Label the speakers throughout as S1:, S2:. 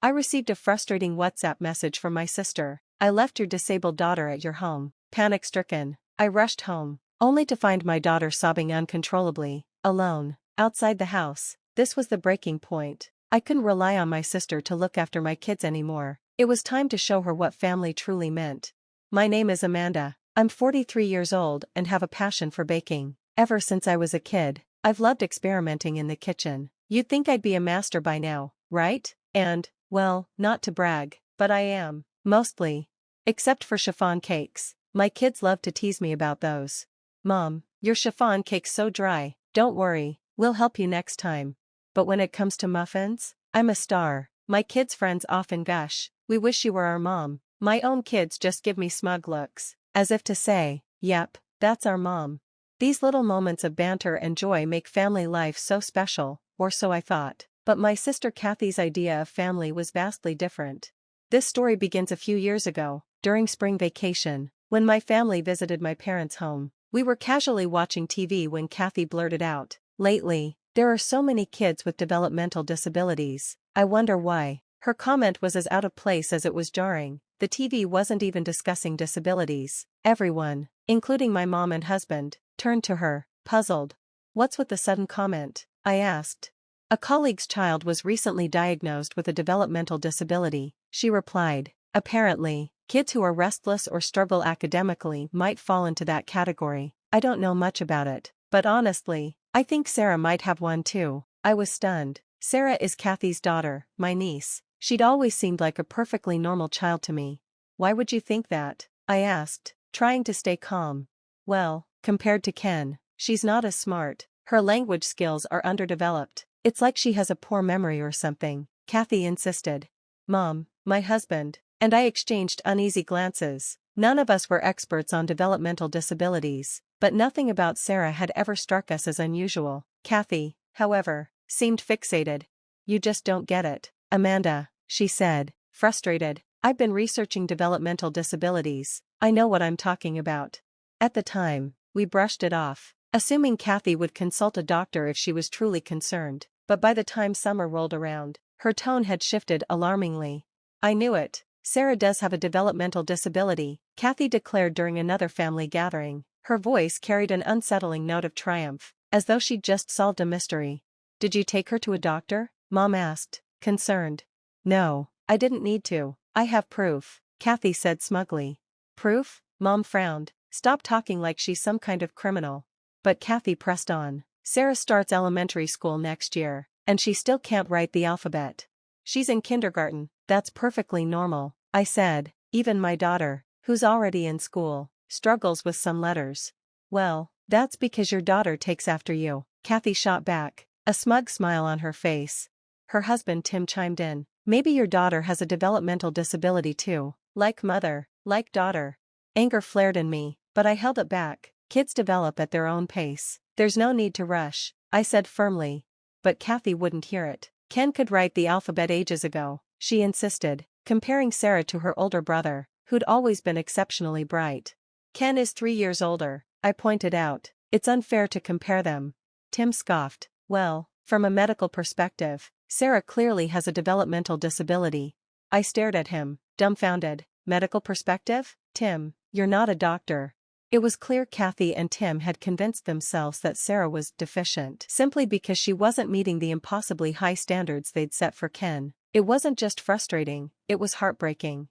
S1: I received a frustrating WhatsApp message from my sister. I left your disabled daughter at your home. Panic-stricken, I rushed home, only to find my daughter sobbing uncontrollably, alone, outside the house. This was the breaking point. I couldn't rely on my sister to look after my kids anymore. It was time to show her what family truly meant. My name is Amanda. I'm 43 years old and have a passion for baking. Ever since I was a kid, I've loved experimenting in the kitchen. You'd think I'd be a master by now, right? And, well, not to brag, but I am, mostly. Except for chiffon cakes. My kids love to tease me about those. Mom, your chiffon cake's so dry. Don't worry, we'll help you next time. But when it comes to muffins, I'm a star. My kids' friends often gush, we wish you were our mom. My own kids just give me smug looks, as if to say, yep, that's our mom. These little moments of banter and joy make family life so special, or so I thought. But my sister Kathy's idea of family was vastly different. This story begins a few years ago, during spring vacation, when my family visited my parents' home. We were casually watching TV when Kathy blurted out, "Lately, there are so many kids with developmental disabilities. I wonder why." Her comment was as out of place as it was jarring. The TV wasn't even discussing disabilities. Everyone, including my mom and husband, turned to her, puzzled. "What's with the sudden comment?" I asked. "A colleague's child was recently diagnosed with a developmental disability," she replied. "Apparently, kids who are restless or struggle academically might fall into that category. I don't know much about it, but honestly, I think Sarah might have one too." I was stunned. Sarah is Kathy's daughter, my niece. She'd always seemed like a perfectly normal child to me. "Why would you think that?" I asked, trying to stay calm. "Well, compared to Ken, she's not as smart. Her language skills are underdeveloped. It's like she has a poor memory or something," Kathy insisted. Mom, my husband, and I exchanged uneasy glances. None of us were experts on developmental disabilities, but nothing about Sarah had ever struck us as unusual. Kathy, however, seemed fixated. "You just don't get it, Amanda," she said, frustrated. "I've been researching developmental disabilities. I know what I'm talking about." At the time, we brushed it off, assuming Kathy would consult a doctor if she was truly concerned. But by the time summer rolled around, her tone had shifted alarmingly. "I knew it. Sarah does have a developmental disability," Kathy declared during another family gathering. Her voice carried an unsettling note of triumph, as though she'd just solved a mystery. "Did you take her to a doctor?" Mom asked, concerned. "No, I didn't need to. I have proof," Kathy said smugly. "Proof?" Mom frowned. "Stop talking like she's some kind of criminal." But Kathy pressed on. "Sarah starts elementary school next year, and she still can't write the alphabet. She's in kindergarten, that's perfectly normal," I said. "Even my daughter, who's already in school, struggles with some letters." "Well, that's because your daughter takes after you," Kathy shot back, a smug smile on her face. Her husband Tim chimed in. "Maybe your daughter has a developmental disability too. Like mother, like daughter." Anger flared in me, but I held it back. "Kids develop at their own pace. There's no need to rush," I said firmly. But Kathy wouldn't hear it. "Ken could write the alphabet ages ago," she insisted, comparing Sarah to her older brother, who'd always been exceptionally bright. "Ken is 3 years older," I pointed out. "It's unfair to compare them." Tim scoffed. "Well, from a medical perspective, Sarah clearly has a developmental disability." I stared at him, dumbfounded. "Medical perspective? Tim, you're not a doctor." It was clear Kathy and Tim had convinced themselves that Sarah was deficient simply because she wasn't meeting the impossibly high standards they'd set for Ken. It wasn't just frustrating, it was heartbreaking.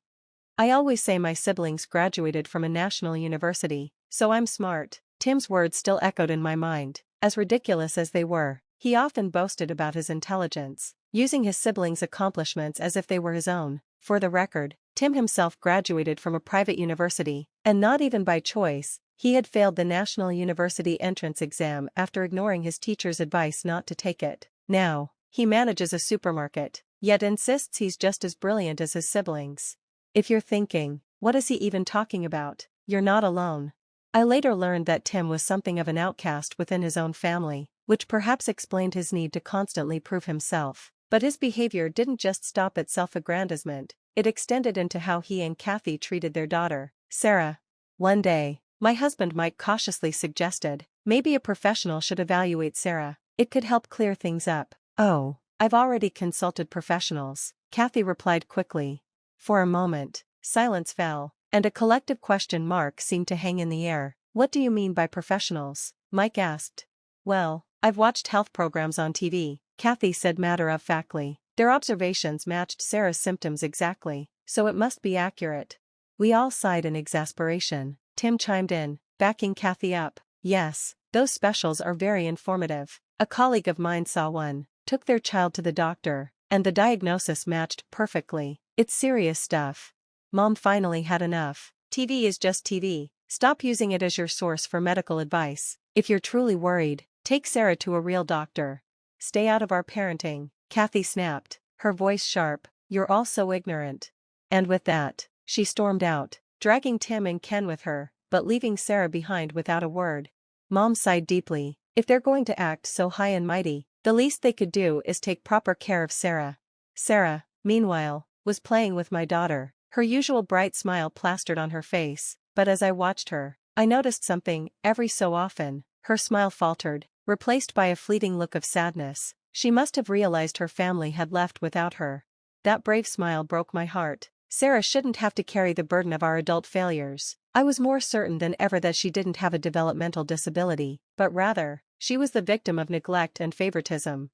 S1: "I always say my siblings graduated from a national university, so I'm smart." Tim's words still echoed in my mind. As ridiculous as they were, he often boasted about his intelligence, using his siblings' accomplishments as if they were his own. For the record, Tim himself graduated from a private university, and not even by choice. He had failed the National University Entrance Exam after ignoring his teacher's advice not to take it. Now, he manages a supermarket, yet insists he's just as brilliant as his siblings. If you're thinking, "What is he even talking about?" you're not alone. I later learned that Tim was something of an outcast within his own family, which perhaps explained his need to constantly prove himself. But his behavior didn't just stop at self-aggrandizement, it extended into how he and Kathy treated their daughter, Sarah. One day, my husband Mike cautiously suggested, "Maybe a professional should evaluate Sarah. It could help clear things up." "Oh, I've already consulted professionals," Kathy replied quickly. For a moment, silence fell, and a collective question mark seemed to hang in the air. What do you mean by professionals? Mike asked. Well, I've watched health programs on TV, Kathy said matter-of-factly. Their observations matched Sarah's symptoms exactly, so it must be accurate. We all sighed in exasperation. Tim chimed in, backing Kathy up. Yes, those specials are very informative. A colleague of mine saw one, took their child to the doctor, and the diagnosis matched perfectly. It's serious stuff. Mom finally had enough. TV is just TV. Stop using it as your source for medical advice. If you're truly worried, take Sarah to a real doctor. Stay out of our parenting, Kathy snapped, her voice sharp. You're all so ignorant. And with that, she stormed out, dragging Tim and Ken with her, but leaving Sarah behind without a word. Mom sighed deeply. If they're going to act so high and mighty, the least they could do is take proper care of Sarah. Sarah, meanwhile, was playing with my daughter, her usual bright smile plastered on her face, but as I watched her, I noticed something. Every so often, her smile faltered, replaced by a fleeting look of sadness. She must have realized her family had left without her. That brave smile broke my heart. Sarah shouldn't have to carry the burden of our adult failures. I was more certain than ever that she didn't have a developmental disability, but rather, she was the victim of neglect and favoritism.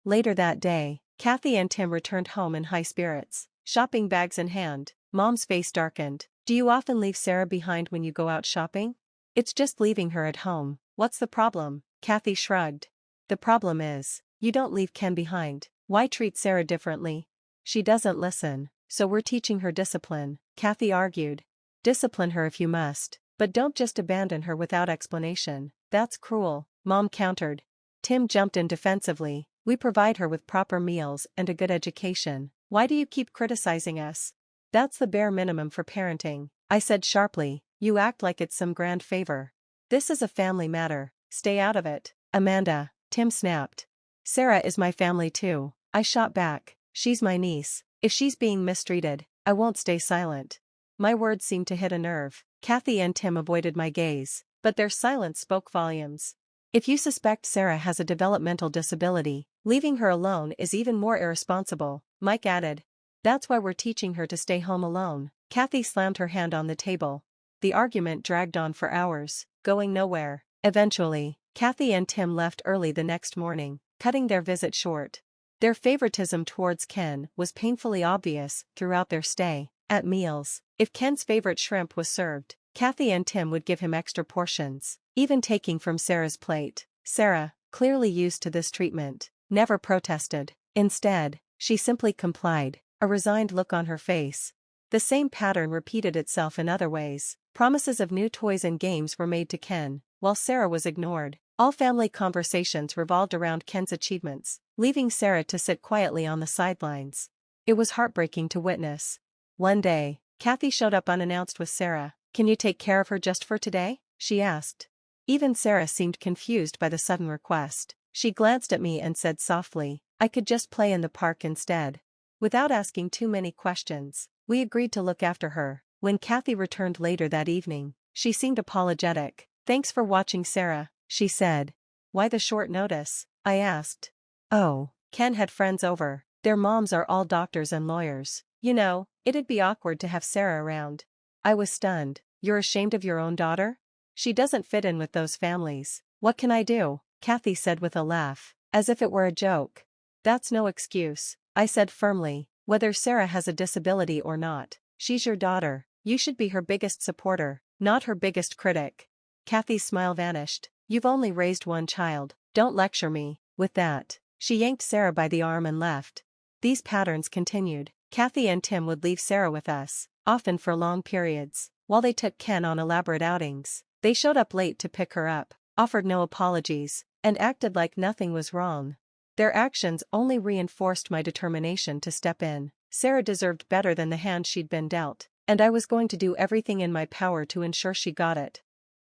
S1: Later that day, Kathy and Tim returned home in high spirits, shopping bags in hand. Mom's face darkened. Do you often leave Sarah behind when you go out shopping? It's just leaving her at home. What's the problem? Kathy shrugged. The problem is, you don't leave Ken behind. Why treat Sarah differently? She doesn't listen, so we're teaching her discipline, Kathy argued. Discipline her if you must, but don't just abandon her without explanation. That's cruel, Mom countered. Tim jumped in defensively. We provide her with proper meals and a good education. Why do you keep criticizing us? That's the bare minimum for parenting, I said sharply. You act like it's some grand favor. This is a family matter. Stay out of it. Amanda, Tim snapped. Sarah is my family too, I shot back. She's my niece. If she's being mistreated, I won't stay silent. My words seemed to hit a nerve. Kathy and Tim avoided my gaze, but their silence spoke volumes. If you suspect Sarah has a developmental disability, leaving her alone is even more irresponsible, Mike added. That's why we're teaching her to stay home alone. Kathy slammed her hand on the table. The argument dragged on for hours, going nowhere. Eventually, Kathy and Tim left early the next morning, cutting their visit short. Their favoritism towards Ken was painfully obvious throughout their stay. At meals, if Ken's favorite shrimp was served, Kathy and Tim would give him extra portions, even taking from Sarah's plate. Sarah, clearly used to this treatment, never protested. Instead, she simply complied, a resigned look on her face. The same pattern repeated itself in other ways. Promises of new toys and games were made to Ken, while Sarah was ignored. All family conversations revolved around Ken's achievements, leaving Sarah to sit quietly on the sidelines. It was heartbreaking to witness. One day, Kathy showed up unannounced with Sarah. Can you take care of her just for today? She asked. Even Sarah seemed confused by the sudden request. She glanced at me and said softly, I could just play in the park instead. Without asking too many questions, we agreed to look after her. When Kathy returned later that evening, she seemed apologetic. Thanks for watching, Sarah, she said. Why the short notice? I asked. Oh, Ken had friends over. Their moms are all doctors and lawyers. You know, it'd be awkward to have Sarah around. I was stunned. You're ashamed of your own daughter? She doesn't fit in with those families. What can I do? Kathy said with a laugh, as if it were a joke. That's no excuse, I said firmly. Whether Sarah has a disability or not, she's your daughter. You should be her biggest supporter, not her biggest critic. Kathy's smile vanished. You've only raised one child. Don't lecture me. With that, she yanked Sarah by the arm and left. These patterns continued. Kathy and Tim would leave Sarah with us, often for long periods, while they took Ken on elaborate outings. They showed up late to pick her up, offered no apologies, and acted like nothing was wrong. Their actions only reinforced my determination to step in. Sarah deserved better than the hand she'd been dealt, and I was going to do everything in my power to ensure she got it.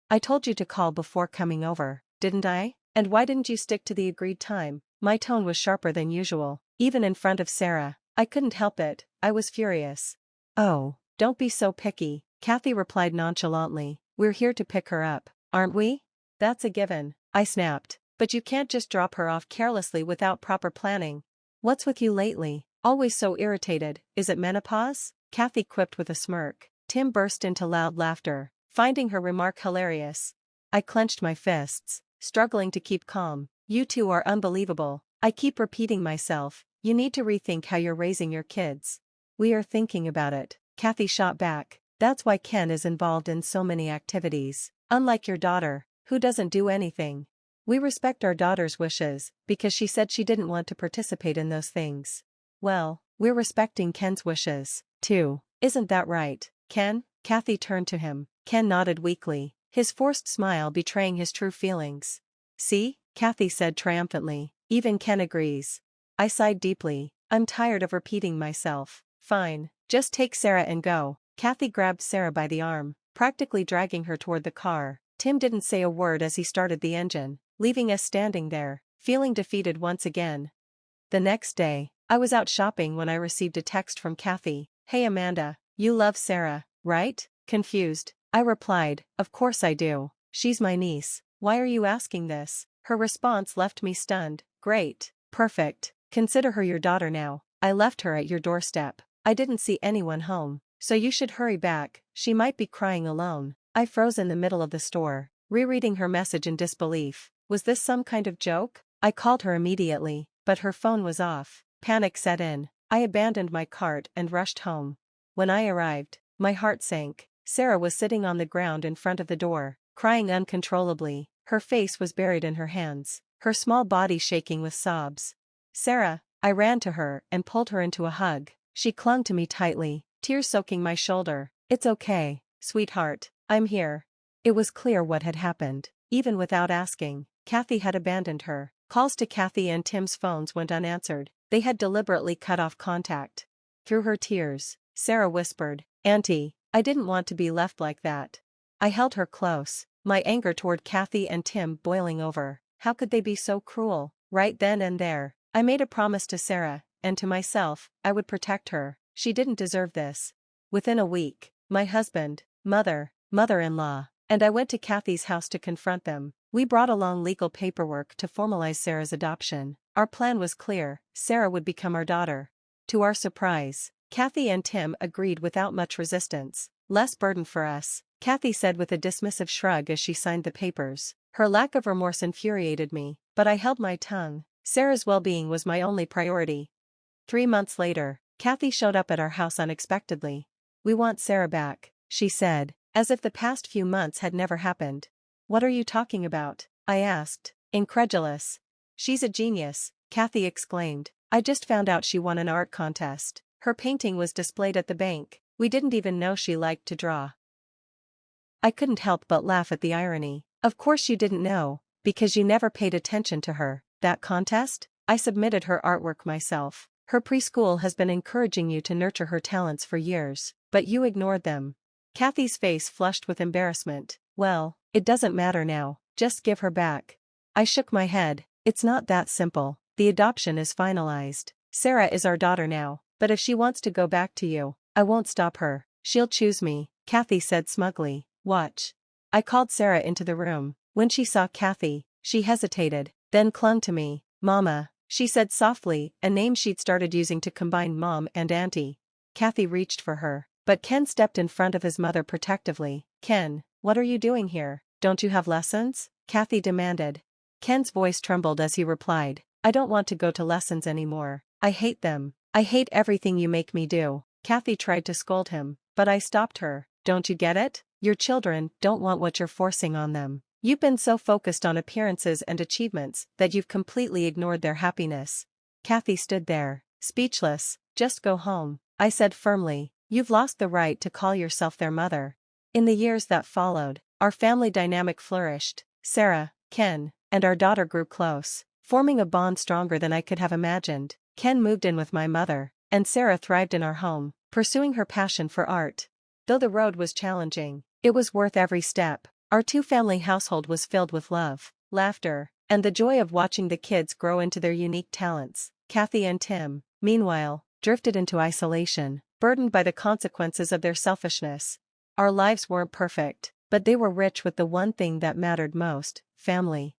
S1: I told you to call before coming over, didn't I? And why didn't you stick to the agreed time? My tone was sharper than usual, even in front of Sarah. I couldn't help it, I was furious. Oh, don't be so picky, Kathy replied nonchalantly. We're here to pick her up, aren't we? That's a given, I snapped. But you can't just drop her off carelessly without proper planning. What's with you lately? Always so irritated, is it menopause? Kathy quipped with a smirk. Tim burst into loud laughter, finding her remark hilarious. I clenched my fists, struggling to keep calm. You two are unbelievable. I keep repeating myself, you need to rethink how you're raising your kids. We are thinking about it, Kathy shot back. That's why Ken is involved in so many activities. Unlike your daughter, who doesn't do anything. We respect our daughter's wishes, because she said she didn't want to participate in those things. Well, we're respecting Ken's wishes, too. Isn't that right, Ken? Kathy turned to him. Ken nodded weakly, his forced smile betraying his true feelings. See? Kathy said triumphantly. Even Ken agrees. I sighed deeply. I'm tired of repeating myself. Fine, just take Sarah and go. Kathy grabbed Sarah by the arm, practically dragging her toward the car. Tim didn't say a word as he started the engine, leaving us standing there, feeling defeated once again. The next day, I was out shopping when I received a text from Kathy. Hey Amanda, you love Sarah, right? Confused, I replied, of course I do. She's my niece. Why are you asking this? Her response left me stunned. Great. Perfect. Consider her your daughter now. I left her at your doorstep. I didn't see anyone home, so you should hurry back. She might be crying alone. I froze in the middle of the store, rereading her message in disbelief. Was this some kind of joke? I called her immediately, but her phone was off. Panic set in. I abandoned my cart and rushed home. When I arrived, my heart sank. Sarah was sitting on the ground in front of the door, crying uncontrollably. Her face was buried in her hands, her small body shaking with sobs. Sarah, I ran to her and pulled her into a hug. She clung to me tightly, tears soaking my shoulder. It's okay, sweetheart, I'm here. It was clear what had happened. Even without asking, Kathy had abandoned her. Calls to Kathy and Tim's phones went unanswered. They had deliberately cut off contact. Through her tears, Sarah whispered, Auntie, I didn't want to be left like that. I held her close, my anger toward Kathy and Tim boiling over. How could they be so cruel? Right then and there, I made a promise to Sarah, and to myself, I would protect her. She didn't deserve this. Within a week, my husband, mother-in-law, and I went to Kathy's house to confront them. We brought along legal paperwork to formalize Sarah's adoption. Our plan was clear, Sarah would become our daughter. To our surprise, Kathy and Tim agreed without much resistance. Less burden for us, Kathy said with a dismissive shrug as she signed the papers. Her lack of remorse infuriated me, but I held my tongue. Sarah's well-being was my only priority. 3 months later, Kathy showed up at our house unexpectedly. We want Sarah back, she said, as if the past few months had never happened. What are you talking about? I asked, incredulous. She's a genius, Kathy exclaimed. I just found out she won an art contest. Her painting was displayed at the bank. We didn't even know she liked to draw. I couldn't help but laugh at the irony. Of course you didn't know, because you never paid attention to her. That contest? I submitted her artwork myself. Her preschool has been encouraging you to nurture her talents for years, but you ignored them. Kathy's face flushed with embarrassment. Well, it doesn't matter now, just give her back. I shook my head. It's not that simple. The adoption is finalized. Sarah is our daughter now, but if she wants to go back to you, I won't stop her. She'll choose me, Kathy said smugly. Watch. I called Sarah into the room. When she saw Kathy, she hesitated, then clung to me. Mama, she said softly, a name she'd started using to combine mom and auntie. Kathy reached for her, but Ken stepped in front of his mother protectively. Ken, what are you doing here? Don't you have lessons? Kathy demanded. Ken's voice trembled as he replied, I don't want to go to lessons anymore. I hate them. I hate everything you make me do. Kathy tried to scold him, but I stopped her. Don't you get it? Your children don't want what you're forcing on them. You've been so focused on appearances and achievements that you've completely ignored their happiness. Kathy stood there, speechless. Just go home, I said firmly. You've lost the right to call yourself their mother. In the years that followed, our family dynamic flourished. Sarah, Ken, and our daughter grew close, forming a bond stronger than I could have imagined. Ken moved in with my mother, and Sarah thrived in our home, pursuing her passion for art. Though the road was challenging, it was worth every step. Our two-family household was filled with love, laughter, and the joy of watching the kids grow into their unique talents. Kathy and Tim, meanwhile, drifted into isolation, burdened by the consequences of their selfishness. Our lives weren't perfect, but they were rich with the one thing that mattered most, family.